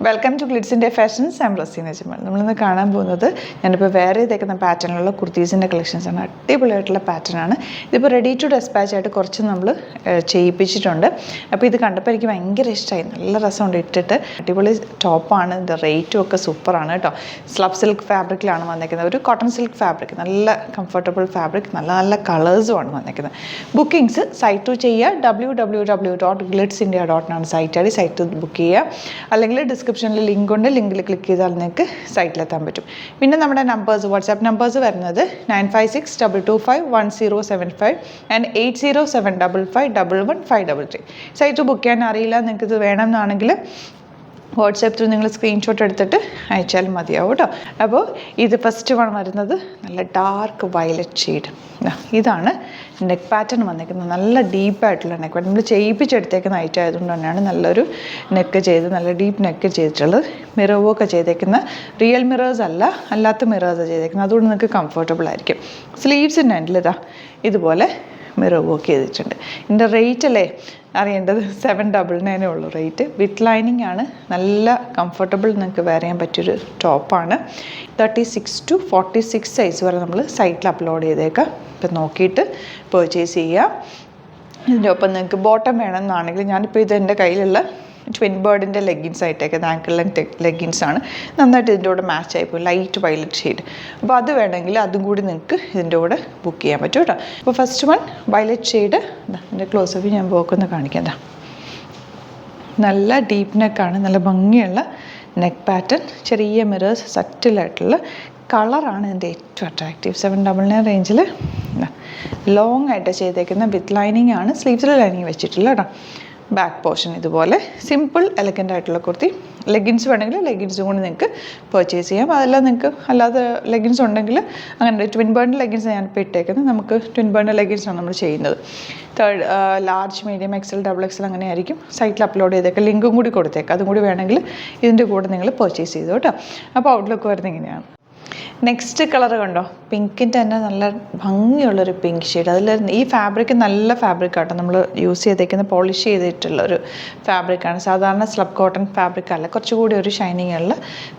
Welcome to ഗ്ലിറ്റ്സിൻ്റെ fashions. I'm Raseena Jamal. നമ്മളിന്ന് കാണാൻ പോകുന്നത് ഞാനിപ്പോൾ വേറെ ഇതേക്കുന്ന പാറ്റേണിലുള്ള കുർത്തീസിൻ്റെ കളക്ഷൻസാണ്. അടിപൊളിയായിട്ടുള്ള പാറ്റേണാണ്. ഇതിപ്പോൾ റെഡി ടു ഡെസ്പാച്ച് ആയിട്ട് കുറച്ച് നമ്മൾ ചെയ്യിപ്പിച്ചിട്ടുണ്ട്. അപ്പോൾ ഇത് കണ്ടപ്പോൾ എനിക്ക് ഭയങ്കര ഇഷ്ടമായി. നല്ല രസമുണ്ട് ഇട്ടിട്ട്. അടിപൊളി ടോപ്പാണ്. ഇതിൻ്റെ റേറ്റും ഒക്കെ സൂപ്പറാണ് കേട്ടോ. സ്ലബ് സിൽക്ക് ഫാബ്രിക്കിലാണ് വന്നിരിക്കുന്നത്. ഒരു കോട്ടൺ സിൽക്ക് ഫാബ്രിക്, നല്ല കംഫർട്ടബിൾ ഫാബ്രിക്, നല്ല നല്ല കളേഴ്സുമാണ് വന്നിരിക്കുന്നത്. ബുക്കിംഗ്സ് സൈറ്റ് ചെയ്യുക. www.glitzindia.com സൈറ്റ് ആയി സൈറ്റ് ബുക്ക് ചെയ്യുക. അല്ലെങ്കിൽ ഡിസ്ക്രിപ്ഷനിൽ ലിങ്ക് ഉണ്ട്, ലിങ്കിൽ ക്ലിക്ക് ചെയ്താൽ നിങ്ങൾക്ക് സൈറ്റിലെത്താൻ പറ്റും. പിന്നെ നമ്മുടെ നമ്പേഴ്സ്, വാട്സാപ്പ് നമ്പേഴ്സ് വരുന്നത് 9562251075 ആൻഡ് 8075551533. സൈറ്റ് ബുക്ക് ചെയ്യാൻ അറിയില്ല, നിങ്ങൾക്കിത് വേണമെന്നാണെങ്കിൽ വാട്സാപ്പ് ത്രൂ നിങ്ങൾ സ്ക്രീൻഷോട്ട് എടുത്തിട്ട് അയച്ചാൽ മതിയാവും കേട്ടോ. അപ്പോൾ ഇത് ഫസ്റ്റ് വൺ വരുന്നത് നല്ല ഡാർക്ക് വയലറ്റ് ഷെയ്ഡ്. ഇതാണ് നെക്ക് പാറ്റേൺ വന്നിരിക്കുന്നത്. നല്ല ഡീപ്പായിട്ടുള്ള നെക്ക് പാറ്റേൺ. നമ്മൾ ചെയ്യിപ്പിച്ചെടുത്തേക്കുന്ന ഐറ്റം ആയതുകൊണ്ട് തന്നെയാണ് നല്ലൊരു നെക്ക് ചെയ്ത്, നല്ല ഡീപ്പ് നെക്ക് ചെയ്തിട്ടുള്ളത്. മിറർ വർക്ക് ചെയ്തേക്കുന്ന റിയൽ മിറേഴ്സ് അല്ല, അല്ലാത്ത മിറേഴ്സ് ചെയ്തേക്കുന്നത്. അതുകൊണ്ട് നിങ്ങൾക്ക് കംഫർട്ടബിൾ ആയിരിക്കും. സ്ലീവ്സിൻ്റെ എൻഡിൽ ഇതാ ഇതുപോലെ മിറർ വർക്ക് ചെയ്തിട്ടുണ്ട്. ഇതിൻ്റെ റേറ്റ് അല്ലേ അറിയേണ്ടത്? 799 ഉള്ളൂ റേറ്റ്. വിത്ത് ലൈനിങ് ആണ്. നല്ല കംഫർട്ടബിൾ നിങ്ങൾക്ക് വെയർ ചെയ്യാൻ പറ്റിയൊരു ടോപ്പാണ്. 36 to 46 സൈസ് വരെ നമ്മൾ സൈറ്റിൽ അപ്ലോഡ് ചെയ്തേക്കാം. ഇപ്പം നോക്കിയിട്ട് പർച്ചേസ് ചെയ്യുക. ഇതിൻ്റെ ഒപ്പം നിങ്ങൾക്ക് ബോട്ടം വേണമെന്നാണെങ്കിൽ, ഞാനിപ്പോൾ ഇത് എൻ്റെ കയ്യിലുള്ള ട്വിൻ ബേർഡിൻ്റെ ലെഗിൻസ് ആയിട്ടേക്കുന്നത് ആങ്കിൾ ലെങ്ത് ലെഗിൻസാണ്. നന്നായിട്ട് ഇതിൻ്റെ കൂടെ മാച്ച് ആയിപ്പോൾ ലൈറ്റ് വയലറ്റ് ഷെയ്ഡ്. അപ്പോൾ അത് വേണമെങ്കിൽ അതും കൂടി നിങ്ങൾക്ക് ഇതിൻ്റെ കൂടെ ബുക്ക് ചെയ്യാൻ പറ്റും കേട്ടോ. അപ്പോൾ ഫസ്റ്റ് വൺ വയലറ്റ് ഷെയ്ഡ്. എൻ്റെ ക്ലോസപ്പ് ഞാൻ പോക്കൊന്ന് കാണിക്കാം. നല്ല ഡീപ്പ് നെക്കാണ്, നല്ല ഭംഗിയുള്ള നെക്ക് പാറ്റേൺ. ചെറിയ മിറേഴ്സ്, സറ്റിലായിട്ടുള്ള കളറാണ് ഇതിൻ്റെ ഏറ്റവും അട്രാക്റ്റീവ്. 799 റേഞ്ചിൽ ലോങ് ആയിട്ട് ചെയ്തേക്കുന്ന വിത്ത് ലൈനിങ് ആണ്. സ്ലീവ്സിൽ ലൈനിങ് വെച്ചിട്ടില്ല കേട്ടോ. ബാക്ക് പോർഷൻ ഇതുപോലെ സിമ്പിൾ എലഗൻ്റ് ആയിട്ടുള്ള കുർത്തി. ലെഗിൻസ് വേണമെങ്കിൽ ലെഗിൻസും കൂടി നിങ്ങൾക്ക് പർച്ചേസ് ചെയ്യാം. അതെല്ലാം നിങ്ങൾക്ക് അല്ലാതെ ലെഗിൻസ് ഉണ്ടെങ്കിൽ അങ്ങനെ ട്വിൻ ബേണിൻ്റെ ലെഗിൻസ് ഞാനിപ്പോൾ ഇട്ടേക്കുന്നത്. നമുക്ക് ട്വിൻ ബേണിൻ്റെ ലെഗിൻസാണ് നമ്മൾ ചെയ്യുന്നത്. Large, medium, XL, double XL അങ്ങനെ ആയിരിക്കും. സൈറ്റിൽ അപ്ലോഡ് ചെയ്തേക്കാം. ലിങ്കും കൂടി കൊടുത്തേക്കാം. അതും കൂടി വേണമെങ്കിൽ ഇതിൻ്റെ കൂടെ നിങ്ങൾ പർച്ചേസ് ചെയ്തു കേട്ടോ. അപ്പോൾ ഔട്ട്ലുക്ക് വരുന്നത് ഇങ്ങനെയാണ്. നെക്സ്റ്റ് കളർ കണ്ടോ? പിങ്കിൻ്റെ തന്നെ നല്ല ഭംഗിയുള്ളൊരു പിങ്ക് ഷെയ്ഡ്. അതിൽ ഈ ഫാബ്രിക് നല്ല ഫാബ്രിക്കാട്ടോ. നമ്മൾ യൂസ് ചെയ്തേക്കുന്ന പോളിഷ് ചെയ്തിട്ടുള്ളൊരു ഫാബ്രിക്കാണ്. സാധാരണ സ്ലബ് കോട്ടൺ ഫാബ്രിക് അല്ല, കുറച്ചുകൂടി ഒരു ഷൈനിങ് ഉള്ള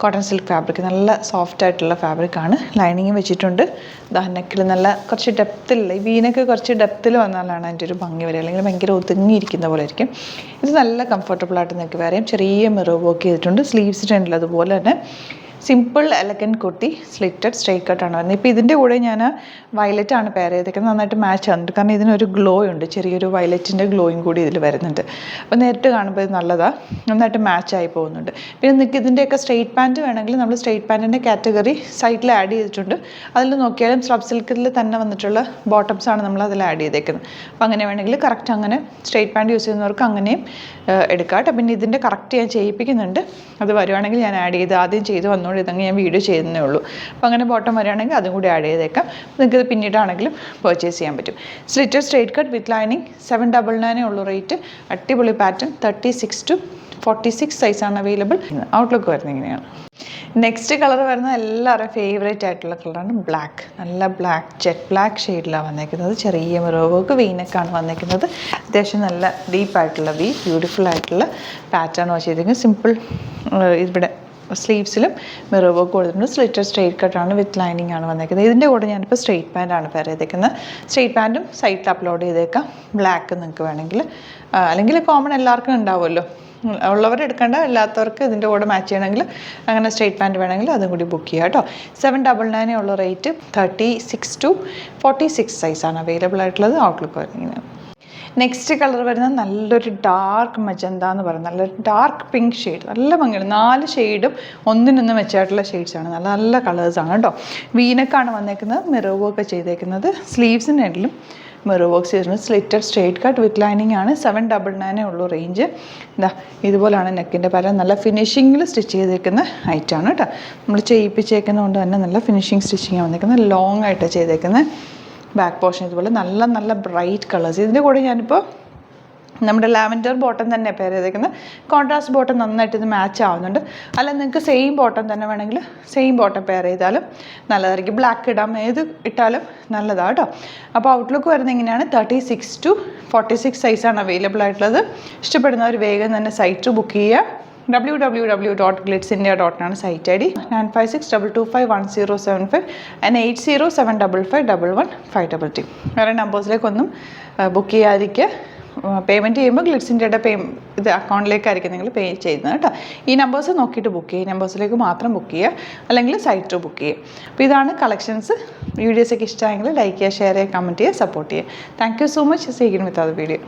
കോട്ടൺ സിൽക്ക് ഫാബ്രിക്. നല്ല സോഫ്റ്റ് ആയിട്ടുള്ള ഫാബ്രിക്കാണ്. ലൈനിങ് വെച്ചിട്ടുണ്ട്. നെക്കിൽ നല്ല കുറച്ച് ഡെപ്തിലുള്ള, ഈ വീനൊക്കെ കുറച്ച് ഡെപ്തിൽ വന്നാലാണ് അതിൻ്റെ ഒരു ഭംഗി വരിക. അല്ലെങ്കിൽ ഭയങ്കര ഒതുങ്ങിയിരിക്കുന്ന പോലെ ആയിരിക്കും. ഇത് നല്ല കംഫർട്ടബിളായിട്ട് നിങ്ങൾക്ക് വേറെ ചെറിയ മിറർ വർക്ക് ചെയ്തിട്ടുണ്ട്. സ്ലീവ്സിൻ്റെ ഉണ്ടല്ലോ അതുപോലെ തന്നെ simple elegant kurti. Slitted straight കട്ടാണ് വരുന്നത്. ഇപ്പോൾ ഇതിൻ്റെ കൂടെ ഞാൻ വയലറ്റാണ് പെയർ ചെയ്തേക്കുന്നത്. നന്നായിട്ട് മാച്ച് ആകുന്നുണ്ട്. കാരണം ഇതിനൊരു ഗ്ലോ ഉണ്ട്, ചെറിയൊരു വയലറ്റിൻ്റെ ഗ്ലോയും കൂടി ഇതിൽ വരുന്നുണ്ട്. അപ്പോൾ നേരിട്ട് കാണുമ്പോൾ ഇത് നല്ലതാണ്, നന്നായിട്ട് മാച്ചായി പോകുന്നുണ്ട്. പിന്നെ നിങ്ങൾക്ക് ഇതിൻ്റെയൊക്കെ സ്ട്രെയിറ്റ് പാൻറ്റ് വേണമെങ്കിൽ നമ്മൾ സ്ട്രെയിറ്റ് പാൻറ്റിൻ്റെ കാറ്റഗറി സൈറ്റിൽ ആഡ് ചെയ്തിട്ടുണ്ട്. അതിൽ നോക്കിയാലും സ്ലബ് സിൽക്കിൽ തന്നെ വന്നിട്ടുള്ള ബോട്ടംസാണ് നമ്മൾ അതിൽ ആഡ് ചെയ്തേക്കുന്നത്. അപ്പോൾ അങ്ങനെ വേണമെങ്കിൽ കറക്റ്റ് അങ്ങനെ സ്ട്രെയിറ്റ് പാൻറ്റ് യൂസ് ചെയ്യുന്നവർക്ക് അങ്ങനെയും എടുക്കാം കേട്ടോ. പിന്നെ ഇതിൻ്റെ കറക്റ്റ് ഞാൻ ചെയ്യിപ്പിക്കുന്നുണ്ട്. അത് വരുവാണെങ്കിൽ ഞാൻ ആഡ് ചെയ്ത് ആദ്യം ചെയ്ത് വന്നോളൂ. ഇതങ്ങനെ ഞാൻ വീഡിയോ ചെയ്യുന്നേ ഉള്ളൂ. അപ്പോൾ അങ്ങനെ ബോട്ടം വരികയാണെങ്കിൽ അതും കൂടി ആഡ് ചെയ്തേക്കാം. നിങ്ങൾക്ക് ഇത് പിന്നീടാണെങ്കിലും പർച്ചേസ് ചെയ്യാൻ പറ്റും. Slitted straight cut with lining 799 ഉള്ളൂ റേറ്റ്. അടിപൊളി പാറ്റേൺ. 36 to 46 സൈസാണ് അവൈലബിൾ. ഔട്ട്ലുക്ക് വരുന്നത് ഇങ്ങനെയാണ്. നെക്സ്റ്റ് കളർ വരുന്നത് എല്ലാവരും ഫേവറേറ്റ് ആയിട്ടുള്ള കളറാണ് ബ്ലാക്ക്. നല്ല ബ്ലാക്ക്, ജെറ്റ് ബ്ലാക്ക് ഷെയ്ഡിലാണ് വന്നേക്കുന്നത്. ചെറിയ മിറർ വർക്ക് വീനക്കാണ് വന്നേക്കുന്നത്. അത്യാവശ്യം നല്ല ഡീപ്പായിട്ടുള്ള ബ്യൂട്ടിഫുൾ ആയിട്ടുള്ള പാറ്റേൺ ചെയ്തിരിക്കുന്നത്. സിമ്പിൾ ഇവിടെ സ്ലീവ്സിലും മിറർ വർക്ക് കൊടുത്തിട്ടുണ്ട്. സ്ലിറ്റഡ് സ്ട്രെയിറ്റ് കട്ടാണ് വിത്ത് ലൈനിങ് ആണ് വന്നേക്കുന്നത്. ഇതിൻ്റെ കൂടെ ഞാനിപ്പോൾ സ്ട്രെയിറ്റ് പാൻറ്റാണ് പെയർ ചെയ്തേക്കുന്നത്. സ്ട്രെയിറ്റ് പാൻറ്റും സൈറ്റിൽ അപ്ലോഡ് ചെയ്തേക്കാം. ബ്ലാക്ക് നിങ്ങൾക്ക് വേണമെങ്കിൽ, അല്ലെങ്കിൽ കോമൺ എല്ലാവർക്കും ഉണ്ടാവുമല്ലോ, ഉള്ളവർ എടുക്കേണ്ട, അല്ലാത്തവർക്ക് ഇതിൻ്റെ കൂടെ മാച്ച് ചെയ്യണമെങ്കിൽ അങ്ങനെ സ്ട്രെയിറ്റ് പാൻറ്റ് വേണമെങ്കിൽ അതും കൂടി ബുക്ക് ചെയ്യുക കേട്ടോ. 799 ഉള്ള റേറ്റ്. 36 to 46 സൈസാണ് അവൈലബിൾ ആയിട്ടുള്ളത്. ഔട്ട്ലുക്ക് വരുന്നത്. നെക്സ്റ്റ് കളർ വരുന്നത് നല്ലൊരു ഡാർക്ക് മജന്ത എന്ന് പറയുന്നത്. നല്ലൊരു ഡാർക്ക് പിങ്ക് ഷെയ്ഡ്. നല്ല ഭംഗിയാണ്. 4 ഷെയ്ഡും ഒന്നിനൊന്ന് വെച്ചായിട്ടുള്ള ഷെയ്ഡ്സാണ്. നല്ല നല്ല കളേഴ്സാണ് കേട്ടോ. വീനക്കാണ് വന്നേക്കുന്നത്. മിറർ വർക്ക് ചെയ്തേക്കുന്നത്. സ്ലീവ്സിൻ്റെ എൻഡിലും മിറർ വർക്ക് ചെയ്തിട്ടുണ്ട്. Slitted straight cut with lining ആണ്. 799 ഉള്ളൂ റേഞ്ച്. ഇതുപോലെയാണ് നെക്കിൻ്റെ പല നല്ല ഫിനിഷിങ്ങിൽ സ്റ്റിച്ച് ചെയ്തേക്കുന്ന ഐറ്റമാണ് കേട്ടോ. നമ്മൾ ചെയ്യിപ്പിച്ചേക്കുന്നത് കൊണ്ട് തന്നെ നല്ല ഫിനിഷിങ് സ്റ്റിച്ചിങ്ങാണ് വന്നേക്കുന്നത്. ലോങ് ആയിട്ട് ചെയ്തേക്കുന്നത്. ബാക്ക് പോർഷൻ ഇതുപോലെ നല്ല നല്ല ബ്രൈറ്റ് കളേഴ്സ്. ഇതിൻ്റെ കൂടെ ഞാനിപ്പോൾ നമ്മുടെ ലാവൻഡർ ബോട്ടം തന്നെ പെയർ ചെയ്തേക്കുന്നത്. കോൺട്രാസ്റ്റ് ബോട്ടം നന്നായിട്ട് ഇത് മാച്ച് ആവുന്നുണ്ട്. അല്ല നിങ്ങൾക്ക് സെയിം ബോട്ടം തന്നെ വേണമെങ്കിൽ സെയിം ബോട്ടം പെയർ ചെയ്താലും നല്ലതായിരിക്കും. ബ്ലാക്ക് ഇടാം, ഏത് ഇട്ടാലും നല്ലതാണ് കേട്ടോ. അപ്പോൾ ഔട്ട്ലുക്ക് വരുന്നത് ഇങ്ങനെയാണ്. 36 to 46 സൈസാണ് അവൈലബിൾ ആയിട്ടുള്ളത്. ഇഷ്ടപ്പെടുന്നവർ വേഗം തന്നെ സൈറ്റ് ബുക്ക് ചെയ്യുക. www.glitzindia.in ആണ് സൈറ്റ് ഐ ഡി. 9562251075 ആൻഡ് 8075551153. വേറെ നമ്പേഴ്സിലേക്കൊന്നും ബുക്ക് ചെയ്യാതിരിക്കുക. പേയ്മെൻറ്റ് ചെയ്യുമ്പോൾ ഗ്ലിറ്റ്സ് ഇന്ത്യയുടെ ഇത് അക്കൗണ്ടിലേക്കായിരിക്കും നിങ്ങൾ പേ ചെയ്യുന്നത് കേട്ടോ. ഈ നമ്പേഴ്സ് നോക്കിയിട്ട് ബുക്ക് ചെയ്യുക. ഈ നമ്പേഴ്സിലേക്ക് മാത്രം ബുക്ക് ചെയ്യുക, അല്ലെങ്കിൽ സൈറ്റ് ത്രൂ ബുക്ക് ചെയ്യുക. അപ്പോൾ ഇതാണ് കളക്ഷൻസ്. വീഡിയോസൊക്കെ ഇഷ്ടമായെങ്കിൽ ലൈക്ക് ചെയ്യുക, ഷെയർ ചെയ്യുക, കമൻറ്റ് ചെയ്യുക, സപ്പോർട്ട് ചെയ്യുക. Thank you so much. See you with other video.